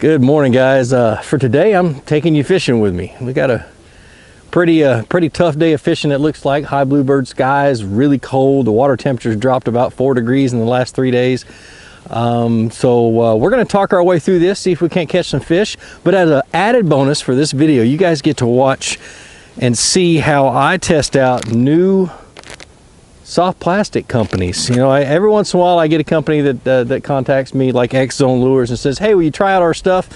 Good morning, guys. For today, I'm taking you fishing with me. We got a pretty tough day of fishing. It looks like high bluebird skies, really cold. The water temperature's dropped about 4 degrees in the last 3 days. So we're going to talk our way through this, see if we can't catch some fish. But as an added bonus for this video, you guys get to watch and see how I test out new soft plastic companies. You know, every once in a while I get a company that contacts me, like X Zone Lures, and says, hey, will you try out our stuff?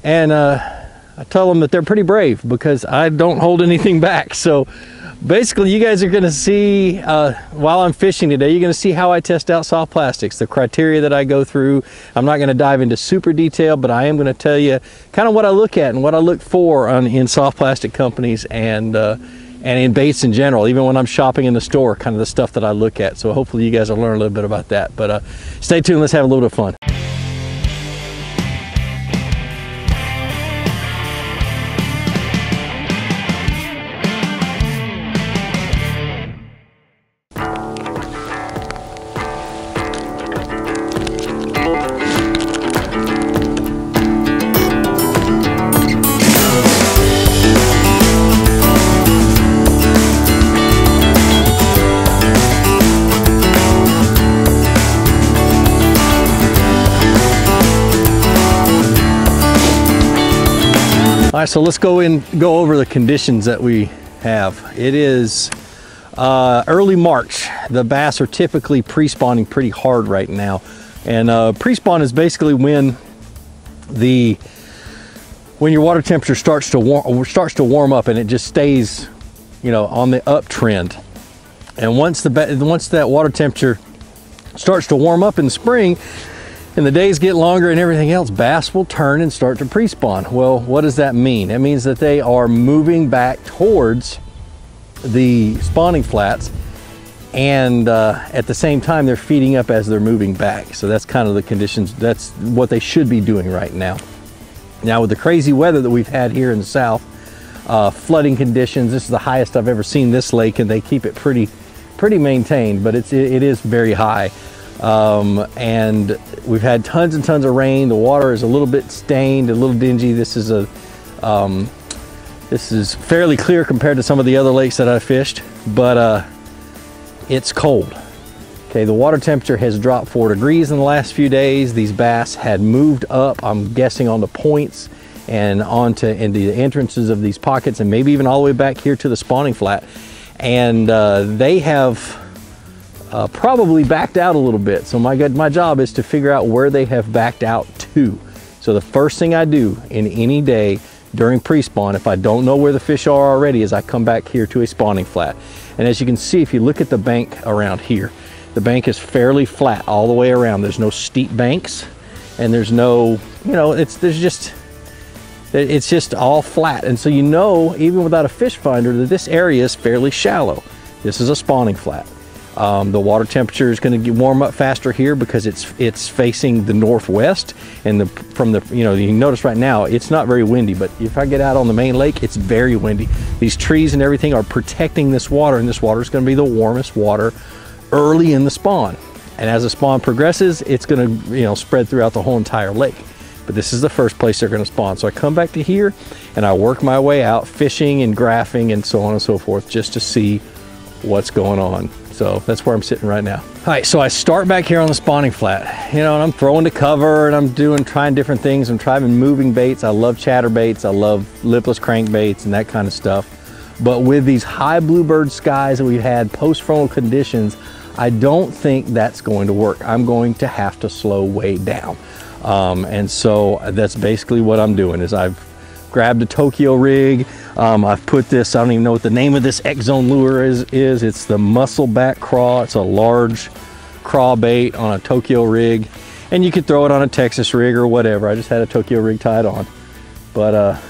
And I tell them that they're pretty brave because I don't hold anything back. So basically, you guys are going to see while I'm fishing today, you're going to see how I test out soft plastics, the criteria that I go through. I'm not going to dive into super detail, but I am going to tell you kind of what I look at and what I look for in soft plastic companies and in baits in general, even when I'm shopping in the store, kind of the stuff that I look at. So hopefully you guys will learn a little bit about that. But stay tuned, let's have a little bit of fun. All right, so let's go over the conditions that we have. It is early March. The bass are typically pre-spawning pretty hard right now. And pre-spawn is basically when your water temperature starts to warm up and it just stays, you know, on the uptrend. And once that water temperature starts to warm up in the spring, and the days get longer and everything else, bass will turn and start to pre-spawn. Well, what does that mean? It means that they are moving back towards the spawning flats, and at the same time, they're feeding up as they're moving back. So that's kind of the conditions, that's what they should be doing right now. Now, with the crazy weather that we've had here in the south, flooding conditions, this is the highest I've ever seen this lake, and they keep it pretty maintained, but it is very high. And we've had tons and tons of rain. The water is a little bit stained, a little dingy. This is fairly clear compared to some of the other lakes that I fished, but it's cold. Okay, the water temperature has dropped 4 degrees in the last few days. These bass had moved up, I'm guessing, on the points and into the entrances of these pockets, and maybe even all the way back here to the spawning flat. And they have probably backed out a little bit. So my job is to figure out where they have backed out to. So the first thing I do in any day during pre-spawn, if I don't know where the fish are already, is I come back here to a spawning flat. And as you can see, if you look at the bank around here, the bank is fairly flat all the way around. There's no steep banks, and there's no, you know, it's just all flat. And so you know, even without a fish finder, that this area is fairly shallow. This is a spawning flat. The water temperature is going to warm up faster here because it's facing the northwest, and you can notice right now it's not very windy, but if I get out on the main lake, it's very windy. These trees and everything are protecting this water, and this water is going to be the warmest water early in the spawn. And as the spawn progresses, it's going to, you know, spread throughout the whole entire lake. But this is the first place they're going to spawn. So I come back to here and I work my way out, fishing and graphing and so on and so forth, just to see what's going on. So that's where I'm sitting right now. All right, so I start back here on the spawning flat, you know, and I'm throwing to cover and I'm trying different things. I'm trying moving baits. I love chatter baits. I love lipless crankbaits and that kind of stuff. But with these high bluebird skies that we've had post-frontal conditions, I don't think that's going to work. I'm going to have to slow way down. And so that's basically what I'm doing. Is I've grabbed a Tokyo rig. I've put this, I don't even know what the name of this X Zone lure is. It's the Muscleback Craw. It's a large craw bait on a Tokyo rig. And you could throw it on a Texas rig or whatever. I just had a Tokyo rig tied on. But,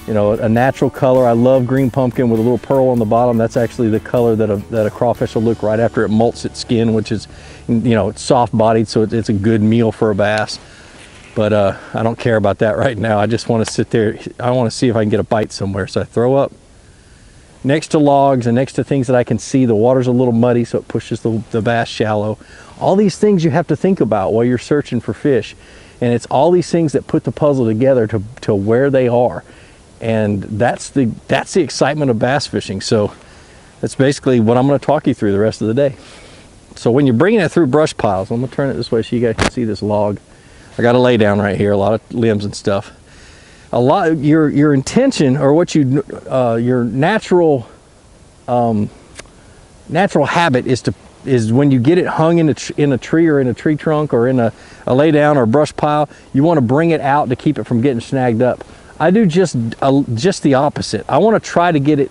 you know, a natural color. I love green pumpkin with a little pearl on the bottom. That's actually the color that a crawfish will look right after it molts its skin, which is, you know, it's soft bodied, so it's a good meal for a bass. But I don't care about that right now. I just want to sit there. I want to see if I can get a bite somewhere. So I throw up next to logs and next to things that I can see. The water's a little muddy, so it pushes the bass shallow. All these things you have to think about while you're searching for fish. And it's all these things that put the puzzle together to where they are. And that's the excitement of bass fishing. So that's basically what I'm going to talk you through the rest of the day. So when you're bringing it through brush piles, I'm going to turn it this way so you guys can see this log. I got a lay down right here, a lot of limbs and stuff. A lot, your intention, or what you, your natural habit is when you get it hung in a tree or in a tree trunk or in a lay down or brush pile, you want to bring it out to keep it from getting snagged up. I do just the opposite. I want to try to get it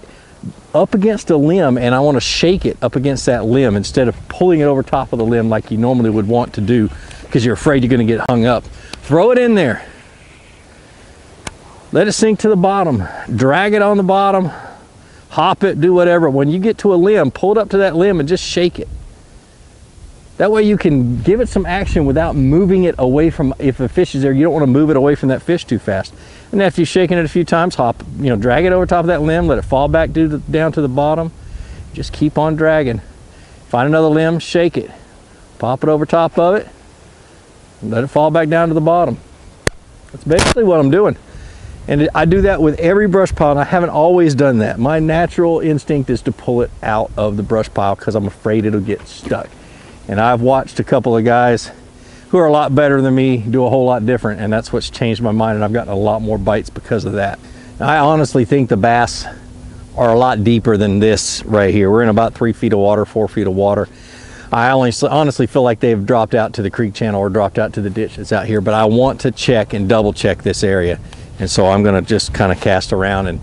up against a limb, and I want to shake it up against that limb instead of pulling it over top of the limb like you normally would want to do because you're afraid you're going to get hung up. Throw it in there. Let it sink to the bottom. Drag it on the bottom. Hop it, do whatever. When you get to a limb, pull it up to that limb and just shake it. That way you can give it some action without moving it away from, if a fish is there, you don't want to move it away from that fish too fast. And after you've shaken it a few times, drag it over top of that limb, let it fall back down to the bottom. Just keep on dragging. Find another limb, shake it. Pop it over top of it, and let it fall back down to the bottom. That's basically what I'm doing. And I do that with every brush pile, and I haven't always done that. My natural instinct is to pull it out of the brush pile because I'm afraid it'll get stuck. And I've watched a couple of guys who are a lot better than me do a whole lot different, and that's what's changed my mind, and I've gotten a lot more bites because of that. Now, I honestly think the bass are a lot deeper than this right here. We're in about 3 feet of water, 4 feet of water. I honestly feel like they've dropped out to the creek channel or dropped out to the ditch that's out here, but I want to check and double check this area. And so I'm gonna just kind of cast around and,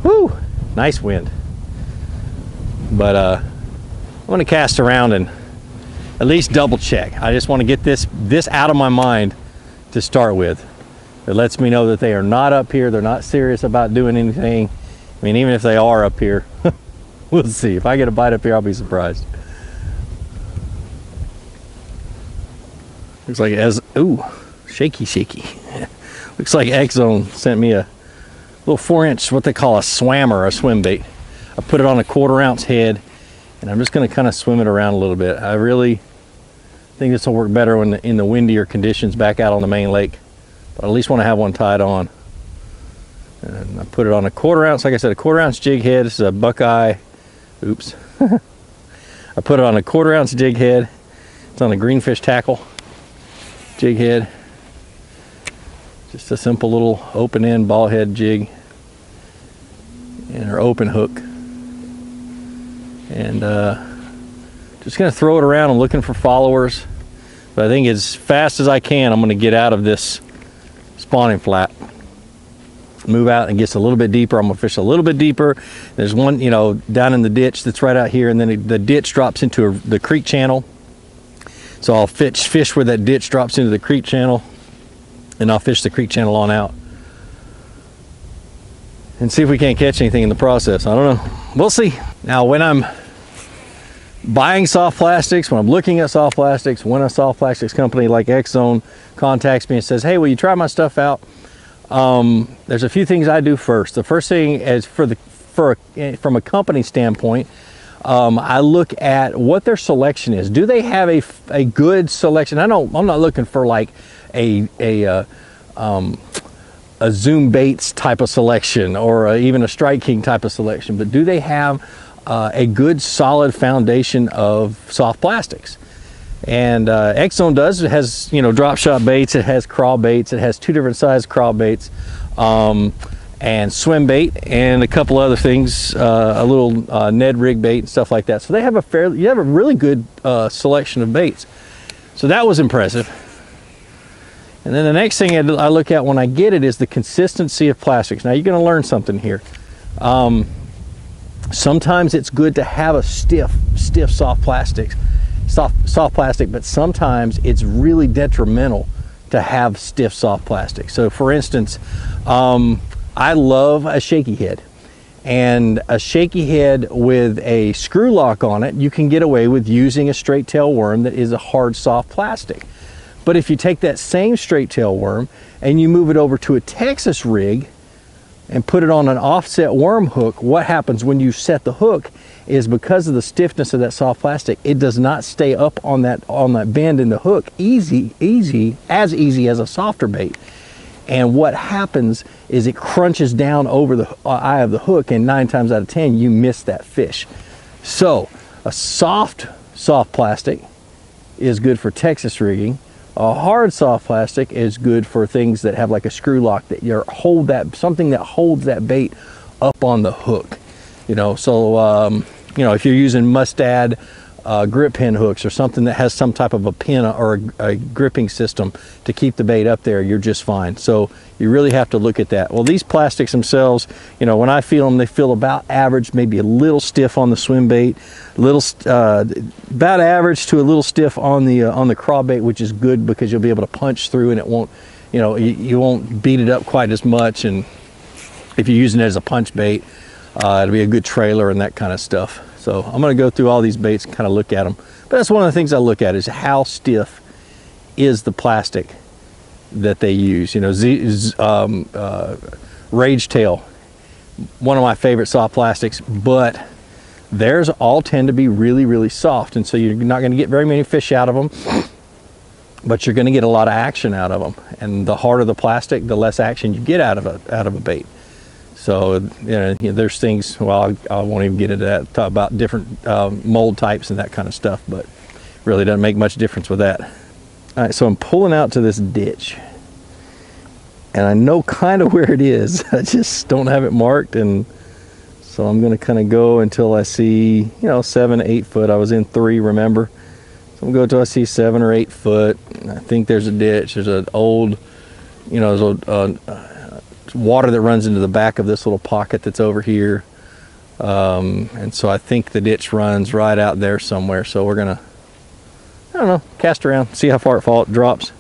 whoo, nice wind. But I'm gonna cast around and at least double check. I just want to get this out of my mind to start with. It lets me know that they are not up here. They're not serious about doing anything. I mean, even if they are up here, we'll see. If I get a bite up here, I'll be surprised. Looks like ooh, shaky. Looks like X-Zone sent me a little 4-inch, what they call a swammer, a swim bait. I put it on a 1/4 ounce head, and I'm just going to kind of swim it around a little bit. I really think this will work better when in the windier conditions back out on the main lake, but I at least want to have one tied on. And I put it on a 1/4 ounce, like I said, a 1/4 ounce jig head. This is a Buckeye. Oops. I put it on a 1/4 ounce jig head. It's on a greenfish tackle jig head. Just a simple little open end ball head jig and our open hook. And just gonna throw it around. I'm looking for followers, but I think as fast as I can, I'm gonna get out of this spawning flat, move out and gets a little bit deeper. I'm gonna fish a little bit deeper. There's one, down in the ditch that's right out here, and then the ditch drops into the creek channel. So I'll fish where that ditch drops into the creek channel, and I'll fish the creek channel on out and see if we can't catch anything in the process. I don't know. We'll see. Now, when I'm buying soft plastics, when I'm looking at soft plastics, when a soft plastics company like X-Zone contacts me and says, hey, will you try my stuff out? There's a few things I do first. The first thing is from a company standpoint, I look at what their selection is. Do they have a good selection? I'm not looking for like a Zoom Baits type of selection or even a Strike King type of selection, but do they have a good solid foundation of soft plastics? And X-Zone does. It has drop shot baits, it has craw baits, it has 2 different size craw baits, and swim bait, and a couple other things, a little Ned rig bait and stuff like that. So they have you have a really good selection of baits. So that was impressive. And then the next thing I look at when I get it is the consistency of plastics. Now you're going to learn something here. Sometimes it's good to have a stiff soft plastic, but sometimes it's really detrimental to have stiff soft plastic. So for instance, I love a shaky head, and a shaky head with a screw lock on it, you can get away with using a straight tail worm that is a hard soft plastic. But if you take that same straight tail worm and you move it over to a Texas rig and put it on an offset worm hook, what happens when you set the hook is, because of the stiffness of that soft plastic, it does not stay up on that bend in the hook easy as a softer bait. And what happens is it crunches down over the eye of the hook, and 9 times out of 10 you miss that fish. So a soft plastic is good for Texas rigging. A hard soft plastic is good for things that have like a screw lock, that something that holds that bait up on the hook. You know, so you know, if you're using mustad grip pin hooks or something that has some type of a pin or a gripping system to keep the bait up there, you're just fine. So you really have to look at that. Well, these plastics themselves, you know, when I feel them, they feel about average, maybe a little stiff on the swim bait, about average to a little stiff on the craw bait, which is good because you'll be able to punch through and it won't, you know, you won't beat it up quite as much. And if you're using it as a punch bait, it'll be a good trailer and that kind of stuff. So I'm going to go through all these baits and kind of look at them. But that's one of the things I look at, is how stiff is the plastic that they use. You know, Rage Tail, one of my favorite soft plastics, but theirs all tend to be really soft, and so you're not going to get very many fish out of them, but you're going to get a lot of action out of them. And the harder the plastic, the less action you get out of a bait. So, you know, there's things, well, I won't even get into that, talk about different mold types and that kind of stuff, but really doesn't make much difference with that. All right, so I'm pulling out to this ditch, and I know kind of where it is. I just don't have it marked, and so I'm going to kind of go until I see, you know, 7 to 8 foot. I was in 3, remember? So I'm going to go until I see 7 or 8 foot. I think there's a ditch. There's an old, you know, there's water that runs into the back of this little pocket that's over here, and so I think the ditch runs right out there somewhere. So we're gonna, I don't know, cast around, see how far it drops.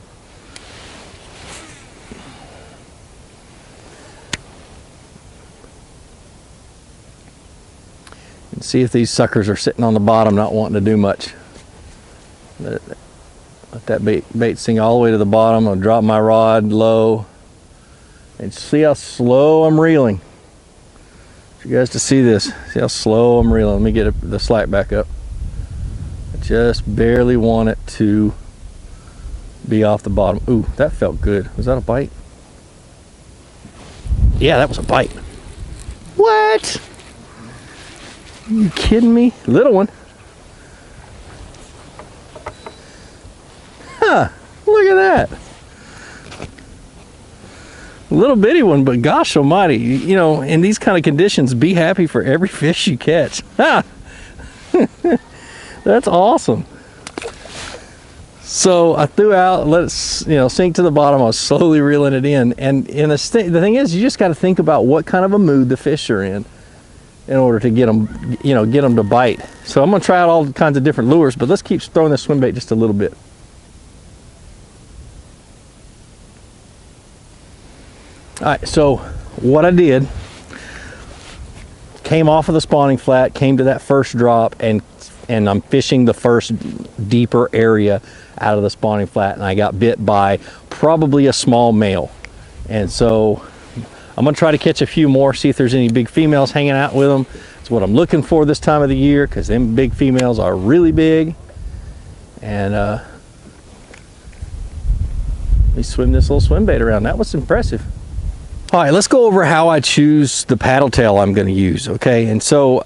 And see if these suckers are sitting on the bottom not wanting to do much. Let that bait sink all the way to the bottom. I'll drop my rod low and see how slow I'm reeling. For you guys to see this, see how slow I'm reeling. Let me get the slack back up. I just barely want it to be off the bottom. Ooh, that felt good. Was that a bite? Yeah, that was a bite. What? Are you kidding me? Little one. Huh, look at that. Little bitty one, but gosh almighty, you know, in these kind of conditions, be happy for every fish you catch. Ha! That's awesome. So I threw out, let it, you know, sink to the bottom. I was slowly reeling it in, and the thing is, you just got to think about what kind of a mood the fish are in order to get them, you know, get them to bite. So I'm gonna try out all kinds of different lures, but let's keep throwing this swim bait just a little bit. All right, so what I did, came off of the spawning flat, came to that first drop, and I'm fishing the first deeper area out of the spawning flat, and I got bit by probably a small male. And so I'm gonna try to catch a few more, see if there's any big females hanging out with them. That's what I'm looking for this time of the year, because them big females are really big. And let me swim this little swim bait around. That was impressive. All right, let's go over how I choose the paddle tail I'm going to use, okay? And so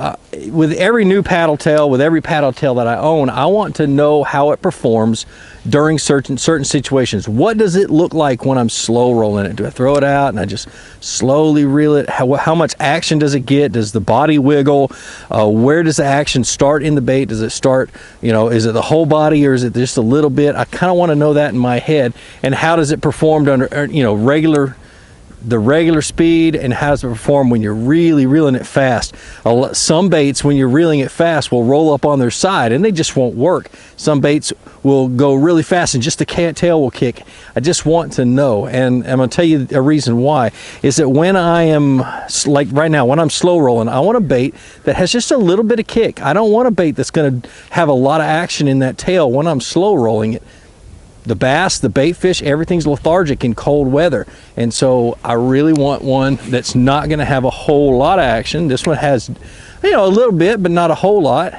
with every new paddle tail, with every paddle tail that I own, I want to know how it performs during certain situations. What does it look like when I'm slow rolling it? Do I throw it out and I just slowly reel it? How much action does it get? Does the body wiggle? Where does the action start in the bait? Does it start, you know, is it the whole body or is it just a little bit? I kind of want to know that in my head. And how does it perform under, you know, the regular speed, and how does it perform when you're really reeling it fast? Some baits, when you're reeling it fast, will roll up on their side and they just won't work. Some baits will go really fast and just the tail will kick. I just want to know, and I'm gonna tell you a reason why, is that when I am, like right now, when I'm slow rolling, I want a bait that has just a little bit of kick. I don't want a bait that's gonna have a lot of action in that tail when I'm slow rolling it. the bass, the bait fish, everything's lethargic in cold weather. And so I really want one that's not going to have a whole lot of action. This one has, you know, a little bit, but not a whole lot.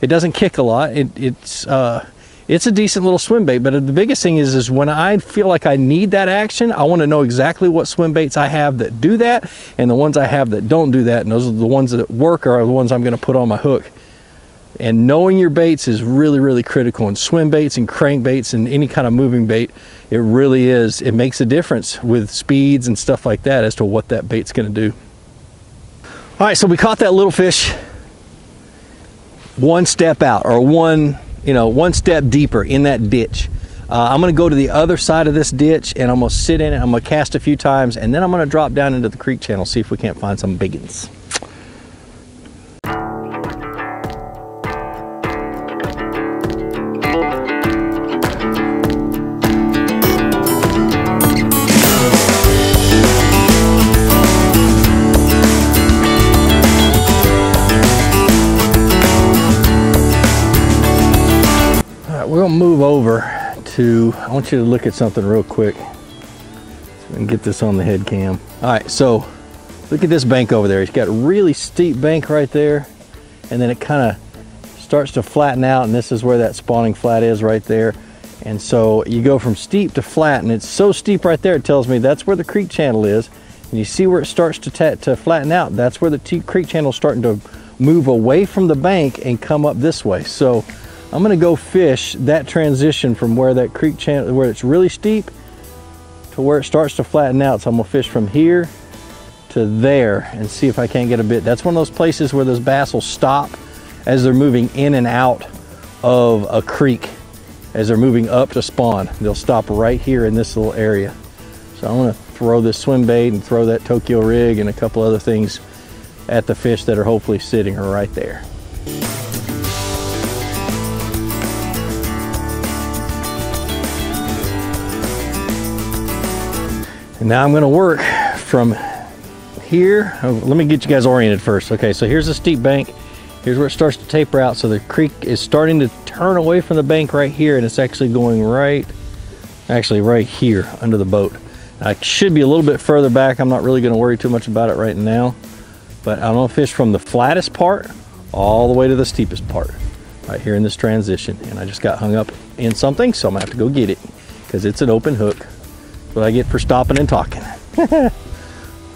It doesn't kick a lot. It's a decent little swim bait. But the biggest thing is when I feel like I need that action, I want to know exactly what swim baits I have that do that, and the ones I have that don't do that. And those are the ones that work are the ones I'm going to put on my hook. And knowing your baits is really, really critical. And swim baits and crank baits and any kind of moving bait, it really is. It makes a difference with speeds and stuff like that as to what that bait's going to do. All right, so we caught that little fish one step out, or one step deeper in that ditch. I'm going to go to the other side of this ditch, and I'm going to sit in it. I'm going to cast a few times, and then I'm going to drop down into the creek channel, see if we can't find some big ones. We're gonna move over to, I want you to look at something real quick so we can get this on the head cam. All right, so look at this bank over there. It's got a really steep bank right there, and then it kind of starts to flatten out, and this is where that spawning flat is right there. And so you go from steep to flat, and it's so steep right there, it tells me that's where the creek channel is. And you see where it starts to flatten out, that's where the creek channel is starting to move away from the bank and come up this way. So I'm gonna go fish that transition from where that creek channel, where it's really steep, to where it starts to flatten out. So I'm gonna fish from here to there and see if I can't get a bit. That's one of those places where those bass will stop as they're moving in and out of a creek. As they're moving up to spawn, they'll stop right here in this little area. So I'm gonna throw this swim bait and throw that Tokyo rig and a couple other things at the fish that are hopefully sitting right there. And now I'm going to work from here. Let me get you guys oriented first. Okay, so here's a steep bank. Here's where it starts to taper out. So the creek is starting to turn away from the bank right here, and it's actually going right here under the boat. I should be a little bit further back. I'm not really going to worry too much about it right now. But I'm going to fish from the flattest part all the way to the steepest part right here in this transition. And I just got hung up in something, so I'm going to have to go get it because it's an open hook. What I get for stopping and talking. All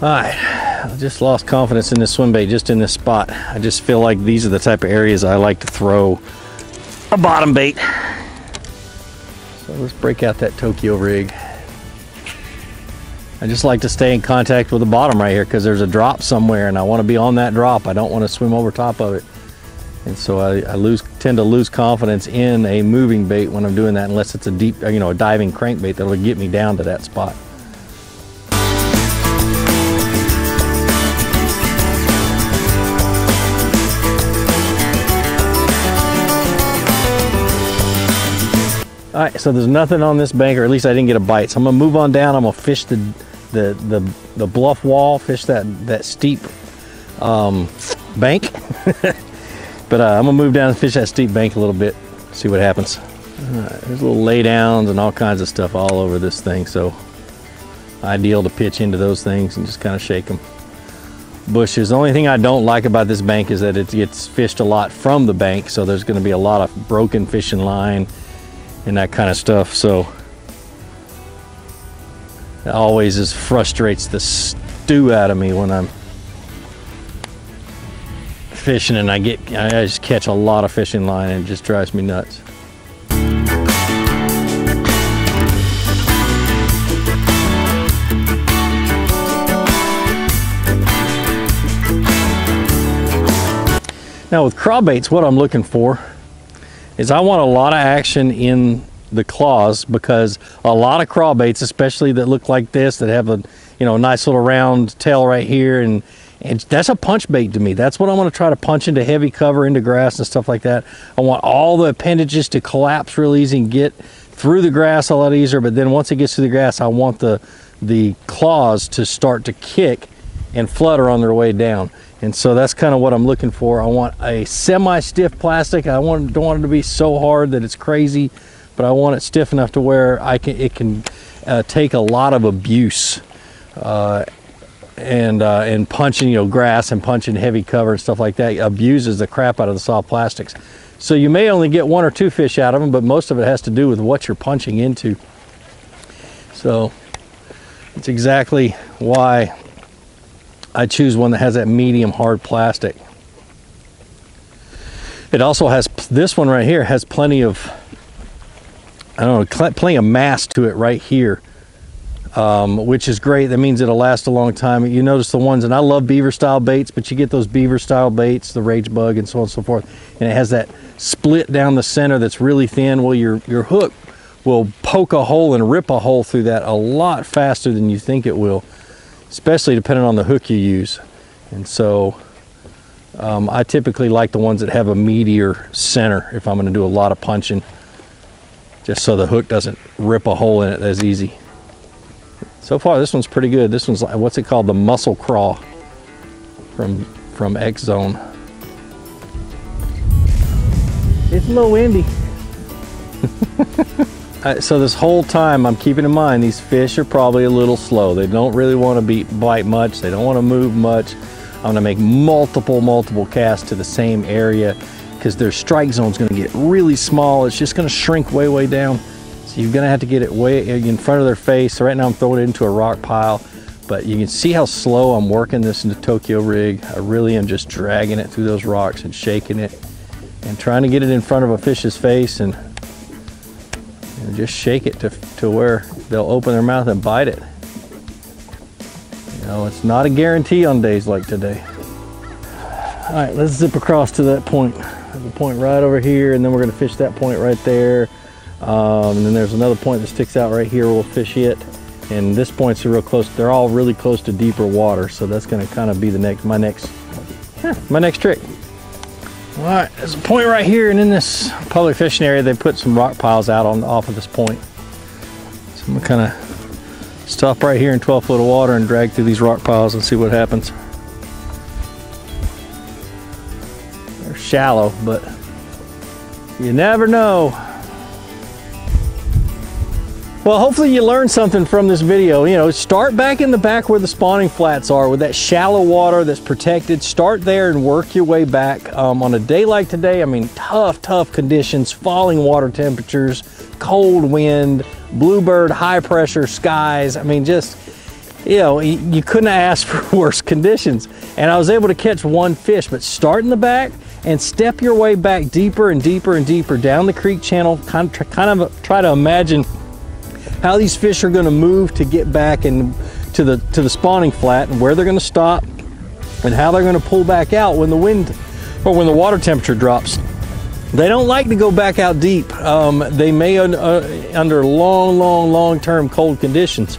right, I just lost confidence in this swim bait just in this spot. I just feel like these are the type of areas I like to throw a bottom bait. So let's break out that Tokyo rig. I just like to stay in contact with the bottom right here because there's a drop somewhere and I want to be on that drop. I don't want to swim over top of it. And so I tend to lose confidence in a moving bait when I'm doing that, unless it's a deep, a diving crankbait that'll get me down to that spot. All right, so there's nothing on this bank, or at least I didn't get a bite. So I'm gonna move on down. I'm gonna fish the bluff wall, fish that steep bank. But I'm gonna move down and fish that steep bank a little bit, see what happens. There's little laydowns and all kinds of stuff all over this thing, so ideal to pitch into those things and just kind of shake them. Bushes. The only thing I don't like about this bank is that it gets fished a lot from the bank, so there's going to be a lot of broken fishing line and that kind of stuff. So it always just frustrates the stew out of me when I'm fishing and I just catch a lot of fishing line and it just drives me nuts. Now with craw baits, what I'm looking for is I want a lot of action in the claws, because a lot of craw baits, especially that look like this, that have a nice little round tail right here, and that's a punch bait to me. That's what I want to try to punch into heavy cover, into grass and stuff like that. I want all the appendages to collapse real easy and get through the grass a lot easier, but then once it gets through the grass, I want the claws to start to kick and flutter on their way down. And so that's kind of what I'm looking for. I want a semi-stiff plastic. Don't want it to be so hard that it's crazy, but I want it stiff enough to where it can take a lot of abuse and punching, you know, grass and punching heavy cover and stuff like that abuses the crap out of the soft plastics. So you may only get 1 or 2 fish out of them, but most of it has to do with what you're punching into. So it's exactly why I choose one that has that medium hard plastic. It also has, this one right here has plenty of, I don't know, plenty of mass to it right here, which is great. That means it'll last a long time. You notice the ones, and I love beaver style baits, but you get those beaver style baits, the rage bug and so on and so forth, and it has that split down the center that's really thin. Well, your hook will poke a hole and rip a hole through that a lot faster than you think it will, especially depending on the hook you use. And so I typically like the ones that have a meatier center if I'm going to do a lot of punching, just so the hook doesn't rip a hole in it as easy. So far this one's pretty good. This one's like, what's it called, the Muscle Craw from X Zone. It's a little windy. So this whole time I'm keeping in mind these fish are probably a little slow. They don't really want to bite much. They don't want to move much. I'm going to make multiple casts to the same area because their strike zone is going to get really small. It's just going to shrink way down. So you're going to have to get it way in front of their face. So right now I'm throwing it into a rock pile, but you can see how slow I'm working this into Tokyo rig. I really am just dragging it through those rocks and shaking it and trying to get it in front of a fish's face and just shake it to where they'll open their mouth and bite it. You know, it's not a guarantee on days like today. All right, let's zip across to that point. There's a point right over here, and then we're gonna fish that point right there. And then there's another point that sticks out right here. We'll fish it. And this point's real close. They're all really close to deeper water, so that's gonna kind of be my next trick. All right, there's a point right here, and in this public fishing area, they put some rock piles out off of this point. So I'm gonna kind of stop right here in 12 foot of water and drag through these rock piles and see what happens. They're shallow, but you never know. Well, hopefully you learned something from this video. You know, start back in the back where the spawning flats are with that shallow water that's protected. Start there and work your way back. On a day like today, I mean, tough conditions, falling water temperatures, cold wind, bluebird, high pressure skies. I mean, just, you know, you couldn't ask for worse conditions. And I was able to catch one fish, but start in the back and step your way back deeper and deeper down the creek channel. Kind of try to imagine how these fish are going to move to get back to the spawning flat, and where they're going to stop, and how they're going to pull back out when the wind or when the water temperature drops. They don't like to go back out deep. They may under long-term cold conditions.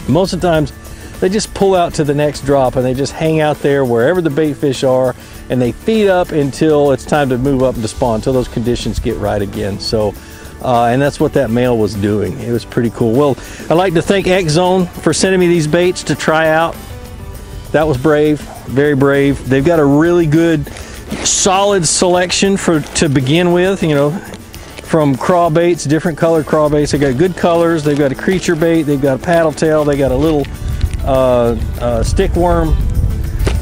Most of the times they just pull out to the next drop, and they just hang out there wherever the bait fish are, and they feed up until it's time to move up and to spawn, until those conditions get right again. So and that's what that male was doing. It was pretty cool. Well, I'd like to thank X Zone for sending me these baits to try out. That was brave, very brave. They've got a really good, solid selection to begin with, you know, from craw baits, different color craw baits. They've got good colors. They've got a creature bait. They've got a paddle tail. They got a little stick worm.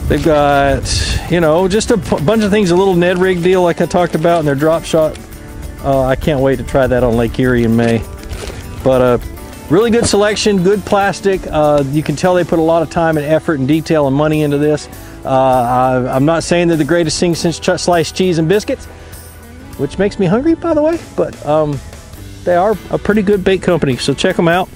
They've got, you know, just a bunch of things, a little Ned rig deal like I talked about in their drop shot. I can't wait to try that on Lake Erie in May. But really good selection, good plastic. You can tell they put a lot of time and effort and detail and money into this. I'm not saying they're the greatest thing since sliced cheese and biscuits, which makes me hungry, by the way, but they are a pretty good bait company, so check them out.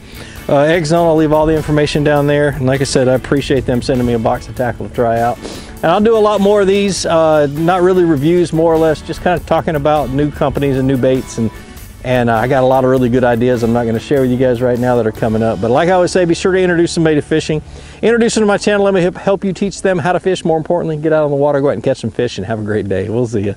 X Zone, I'll leave all the information down there. And like I said, I appreciate them sending me a box of tackle to try out. And I'll do a lot more of these, not really reviews, more or less, just kind of talking about new companies and new baits. And I got a lot of really good ideas I'm not going to share with you guys right now that are coming up. But like I always say, be sure to introduce somebody to fishing. Introduce them to my channel. Let me help you teach them how to fish. More importantly, get out on the water, go out and catch some fish, and have a great day. We'll see you.